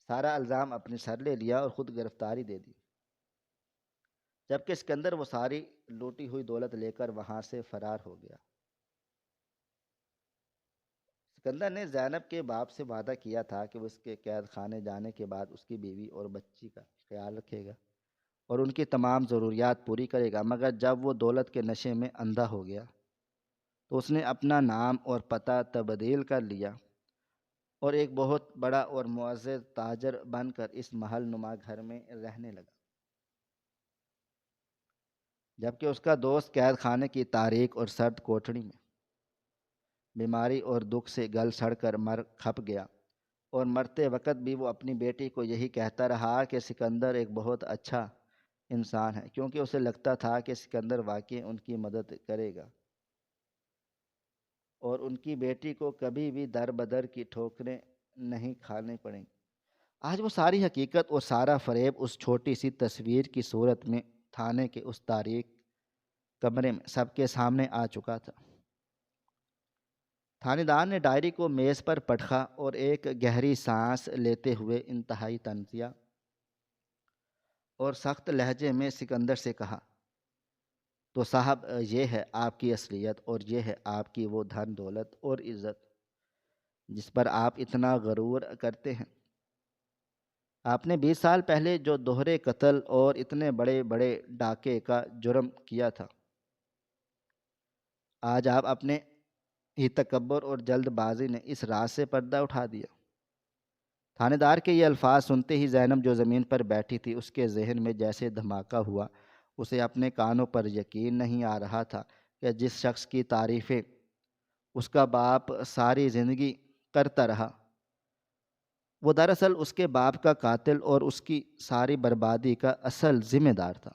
سارا الزام اپنے سر لے لیا اور خود گرفتاری دے دی، جبکہ سکندر وہ ساری لوٹی ہوئی دولت لے کر وہاں سے فرار ہو گیا۔ سکندر نے زینب کے باپ سے وعدہ کیا تھا کہ وہ اس کے قید خانے جانے کے بعد اس کی بیوی اور بچی کا خیال رکھے گا اور ان کی تمام ضروریات پوری کرے گا، مگر جب وہ دولت کے نشے میں اندھا ہو گیا تو اس نے اپنا نام اور پتہ تبدیل کر لیا اور ایک بہت بڑا اور معزز تاجر بن کر اس محل نما گھر میں رہنے لگا، جبکہ اس کا دوست قید خانے کی تاریک اور سرد کوٹڑی میں بیماری اور دکھ سے گل سڑ کر مر کھپ گیا، اور مرتے وقت بھی وہ اپنی بیٹی کو یہی کہتا رہا کہ سکندر ایک بہت اچھا انسان ہے، کیونکہ اسے لگتا تھا کہ سکندر واقعی ان کی مدد کرے گا اور ان کی بیٹی کو کبھی بھی در بدر کی ٹھوکریں نہیں کھانی پڑیں۔ آج وہ ساری حقیقت اور سارا فریب اس چھوٹی سی تصویر کی صورت میں تھانے کے اس تاریک کمرے میں سب کے سامنے آ چکا تھا۔ تھانے دار نے ڈائری کو میز پر پٹخا اور ایک گہری سانس لیتے ہوئے انتہائی طنزیہ اور سخت لہجے میں سکندر سے کہا، تو صاحب یہ ہے آپ کی اصلیت، اور یہ ہے آپ کی وہ دھن دولت اور عزت جس پر آپ اتنا غرور کرتے ہیں۔ آپ نے 20 سال پہلے جو دوہرے قتل اور اتنے بڑے بڑے ڈاکے کا جرم کیا تھا، آج آپ اپنے ہی تکبر اور جلد بازی نے اس راز سے پردہ اٹھا دیا۔ تھانے دار کے یہ الفاظ سنتے ہی زینب جو زمین پر بیٹھی تھی اس کے ذہن میں جیسے دھماکہ ہوا۔ اسے اپنے کانوں پر یقین نہیں آ رہا تھا کہ جس شخص کی تعریفیں اس کا باپ ساری زندگی کرتا رہا وہ دراصل اس کے باپ کا قاتل اور اس کی ساری بربادی کا اصل ذمہ دار تھا۔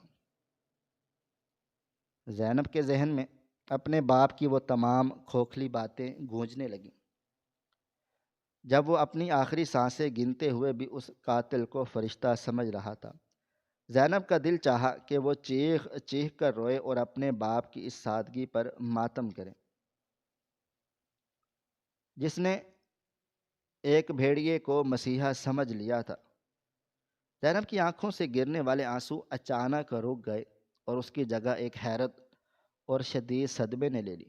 زینب کے ذہن میں اپنے باپ کی وہ تمام کھوکھلی باتیں گونجنے لگیں۔ جب وہ اپنی آخری سانسیں گنتے ہوئے بھی اس قاتل کو فرشتہ سمجھ رہا تھا، زینب کا دل چاہا کہ وہ چیخ چیخ کر روئے اور اپنے باپ کی اس سادگی پر ماتم کرے جس نے ایک بھیڑیے کو مسیحا سمجھ لیا تھا۔ زینب کی آنکھوں سے گرنے والے آنسو اچانک رک گئے اور اس کی جگہ ایک حیرت اور شدید صدمے نے لے لی،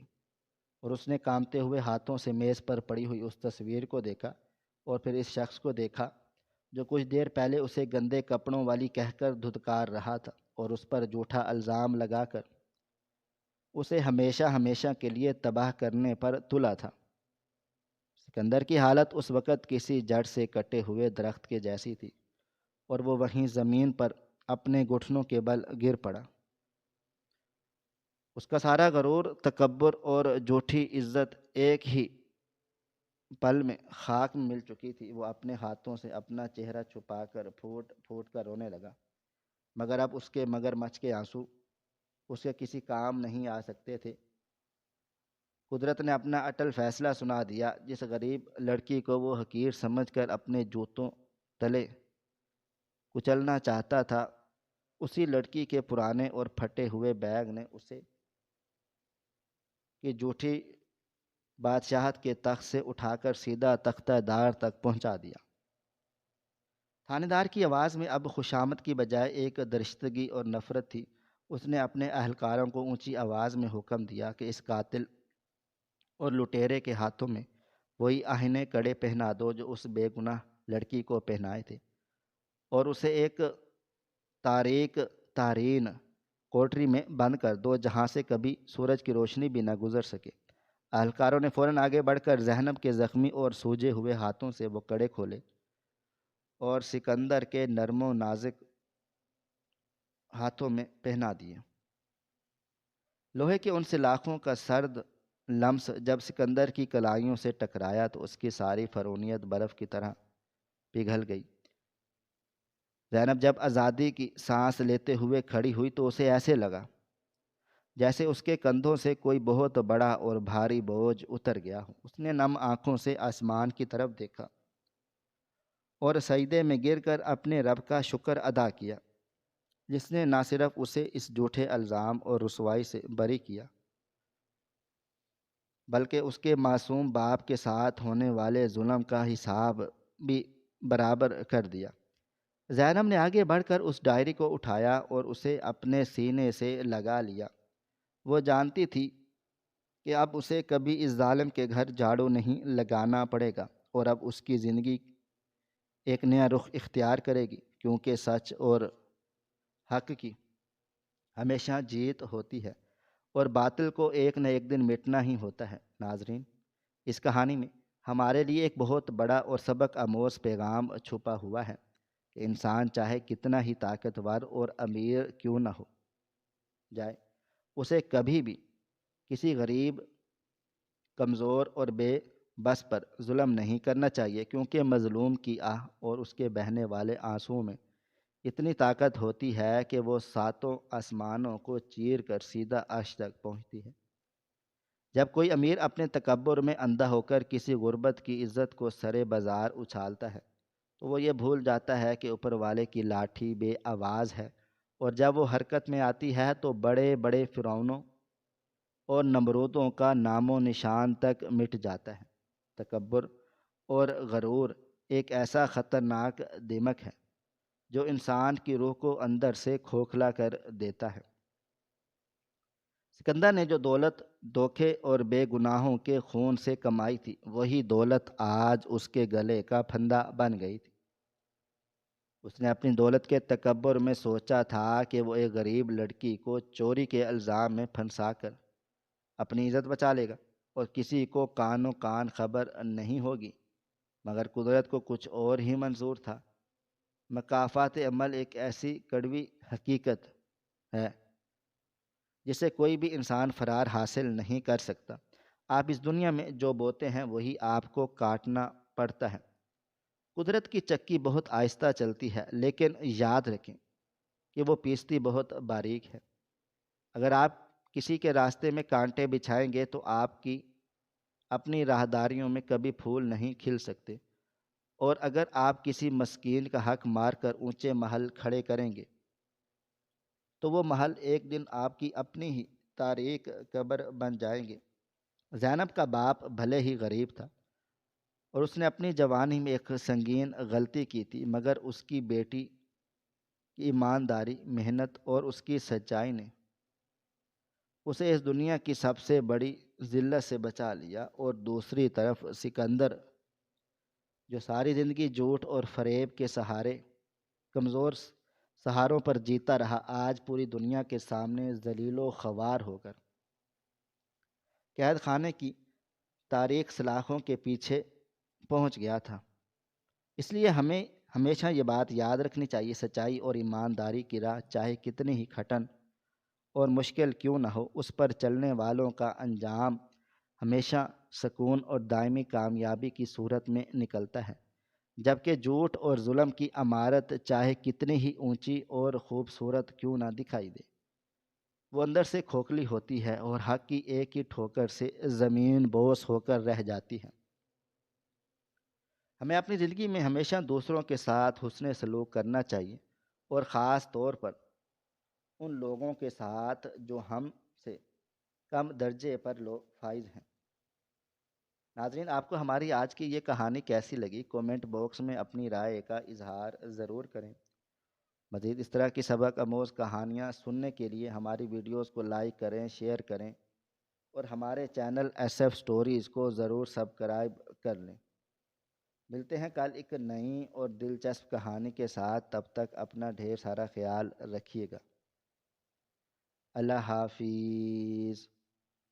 اور اس نے کانپتے ہوئے ہاتھوں سے میز پر پڑی ہوئی اس تصویر کو دیکھا اور پھر اس شخص کو دیکھا جو کچھ دیر پہلے اسے گندے کپڑوں والی کہہ کر دھتکار رہا تھا اور اس پر جھوٹا الزام لگا کر اسے ہمیشہ ہمیشہ کے لیے تباہ کرنے پر تلا تھا۔ سکندر کی حالت اس وقت کسی جڑ سے کٹے ہوئے درخت کے جیسی تھی، اور وہ وہیں زمین پر اپنے گھٹنوں کے بل گر پڑا۔ اس کا سارا غرور، تکبر اور جھوٹی عزت ایک ہی پل میں خاک میں مل چکی تھی۔ وہ اپنے ہاتھوں سے اپنا چہرہ چھپا کر پھوٹ پھوٹ کر رونے لگا، مگر اب اس کے مگر مچھ کے آنسو اس کے کسی کام نہیں آ سکتے تھے۔ قدرت نے اپنا اٹل فیصلہ سنا دیا۔ جس غریب لڑکی کو وہ حقیر سمجھ کر اپنے جوتوں تلے کچلنا چاہتا تھا، اسی لڑکی کے پرانے اور پھٹے ہوئے بیگ نے اسے کی جھوٹی بادشاہت کے تخت سے اٹھا کر سیدھا تختہ دار تک پہنچا دیا۔ تھانے دار کی آواز میں اب خوشامد کی بجائے ایک درشتگی اور نفرت تھی۔ اس نے اپنے اہلکاروں کو اونچی آواز میں حکم دیا کہ اس قاتل اور لٹیرے کے ہاتھوں میں وہی آہنے کڑے پہنا دو جو اس بے گناہ لڑکی کو پہنائے تھے، اور اسے ایک تاریک تارین کوٹری میں بند کر دو جہاں سے کبھی سورج کی روشنی بھی نہ گزر سکے۔ اہلکاروں نے فوراً آگے بڑھ کر زینب کے زخمی اور سوجے ہوئے ہاتھوں سے وہ کڑے کھولے اور سکندر کے نرم و نازک ہاتھوں میں پہنا دیے۔ لوہے کے ان سلاخوں کا سرد لمس جب سکندر کی کلائیوں سے ٹکرایا تو اس کی ساری فرونیت برف کی طرح پگھل گئی۔ زینب جب آزادی کی سانس لیتے ہوئے کھڑی ہوئی تو اسے ایسے لگا جیسے اس کے کندھوں سے کوئی بہت بڑا اور بھاری بوجھ اتر گیا ہو۔ اس نے نم آنکھوں سے آسمان کی طرف دیکھا اور سجدے میں گر کر اپنے رب کا شکر ادا کیا جس نے نہ صرف اسے اس جھوٹے الزام اور رسوائی سے بری کیا بلکہ اس کے معصوم باپ کے ساتھ ہونے والے ظلم کا حساب بھی برابر کر دیا۔ زینب نے آگے بڑھ کر اس ڈائری کو اٹھایا اور اسے اپنے سینے سے لگا لیا۔ وہ جانتی تھی کہ اب اسے کبھی اس ظالم کے گھر جھاڑو نہیں لگانا پڑے گا، اور اب اس کی زندگی ایک نیا رخ اختیار کرے گی، کیونکہ سچ اور حق کی ہمیشہ جیت ہوتی ہے اور باطل کو ایک نہ ایک دن مٹنا ہی ہوتا ہے۔ ناظرین، اس کہانی میں ہمارے لیے ایک بہت بڑا اور سبق آموز پیغام چھپا ہوا ہے کہ انسان چاہے کتنا ہی طاقتور اور امیر کیوں نہ ہو جائے، اسے کبھی بھی کسی غریب، کمزور اور بے بس پر ظلم نہیں کرنا چاہیے، کیونکہ مظلوم کی آہ اور اس کے بہنے والے آنسوؤں میں اتنی طاقت ہوتی ہے کہ وہ ساتوں آسمانوں کو چیر کر سیدھا عرش تک پہنچتی ہے۔ جب کوئی امیر اپنے تکبر میں اندھا ہو کر کسی غربت کی عزت کو سرے بازار اچھالتا ہے تو وہ یہ بھول جاتا ہے کہ اوپر والے کی لاٹھی بے آواز ہے، اور جب وہ حرکت میں آتی ہے تو بڑے بڑے فرعونوں اور نمرودوں کا نام و نشان تک مٹ جاتا ہے۔ تکبر اور غرور ایک ایسا خطرناک دمک ہے جو انسان کی روح کو اندر سے کھوکھلا کر دیتا ہے۔ سکندر نے جو دولت دھوکے اور بے گناہوں کے خون سے کمائی تھی، وہی دولت آج اس کے گلے کا پھندا بن گئی تھی۔ اس نے اپنی دولت کے تکبر میں سوچا تھا کہ وہ ایک غریب لڑکی کو چوری کے الزام میں پھنسا کر اپنی عزت بچا لے گا اور کسی کو کان و کان خبر نہیں ہوگی، مگر قدرت کو کچھ اور ہی منظور تھا۔ مکافات عمل ایک ایسی کڑوی حقیقت ہے جسے کوئی بھی انسان فرار حاصل نہیں کر سکتا۔ آپ اس دنیا میں جو بوتے ہیں وہی آپ کو کاٹنا پڑتا ہے۔ قدرت کی چکی بہت آہستہ چلتی ہے، لیکن یاد رکھیں کہ وہ پیستی بہت باریک ہے۔ اگر آپ کسی کے راستے میں کانٹے بچھائیں گے تو آپ کی اپنی راہداریوں میں کبھی پھول نہیں کھل سکتے، اور اگر آپ کسی مسکین کا حق مار کر اونچے محل کھڑے کریں گے تو وہ محل ایک دن آپ کی اپنی ہی تاریک قبر بن جائیں گے۔ زینب کا باپ بھلے ہی غریب تھا اور اس نے اپنی جوانی میں ایک سنگین غلطی کی تھی، مگر اس کی بیٹی کی ایمانداری، محنت اور اس کی سچائی نے اسے اس دنیا کی سب سے بڑی ذلت سے بچا لیا۔ اور دوسری طرف سکندر، جو ساری زندگی جھوٹ اور فریب کے کمزور سہاروں پر جیتا رہا، آج پوری دنیا کے سامنے ذلیل و خوار ہو کر قید خانے کی تاریک سلاخوں کے پیچھے پہنچ گیا تھا۔ اس لیے ہمیں ہمیشہ یہ بات یاد رکھنی چاہیے، سچائی اور ایمانداری کی راہ چاہے کتنی ہی کھٹن اور مشکل کیوں نہ ہو، اس پر چلنے والوں کا انجام ہمیشہ سکون اور دائمی کامیابی کی صورت میں نکلتا ہے، جبکہ جھوٹ اور ظلم کی عمارت چاہے کتنی ہی اونچی اور خوبصورت کیوں نہ دکھائی دے، وہ اندر سے کھوکھلی ہوتی ہے اور حق کی ایک ہی ٹھوکر سے زمین بوس ہو کر رہ جاتی ہے۔ ہمیں اپنی زندگی میں ہمیشہ دوسروں کے ساتھ حسن سلوک کرنا چاہیے، اور خاص طور پر ان لوگوں کے ساتھ جو ہم سے کم درجے پر لوگ فائز ہیں۔ ناظرین، آپ کو ہماری آج کی یہ کہانی کیسی لگی؟ کومنٹ باکس میں اپنی رائے کا اظہار ضرور کریں۔ مزید اس طرح کی سبق آموز کہانیاں سننے کے لیے ہماری ویڈیوز کو لائک کریں، شیئر کریں، اور ہمارے چینل ایس ایف سٹوریز کو ضرور سبسکرائب کر لیں۔ ملتے ہیں کل ایک نئی اور دلچسپ کہانی کے ساتھ، تب تک اپنا ڈھیر سارا خیال رکھیے گا۔ اللہ حافظ۔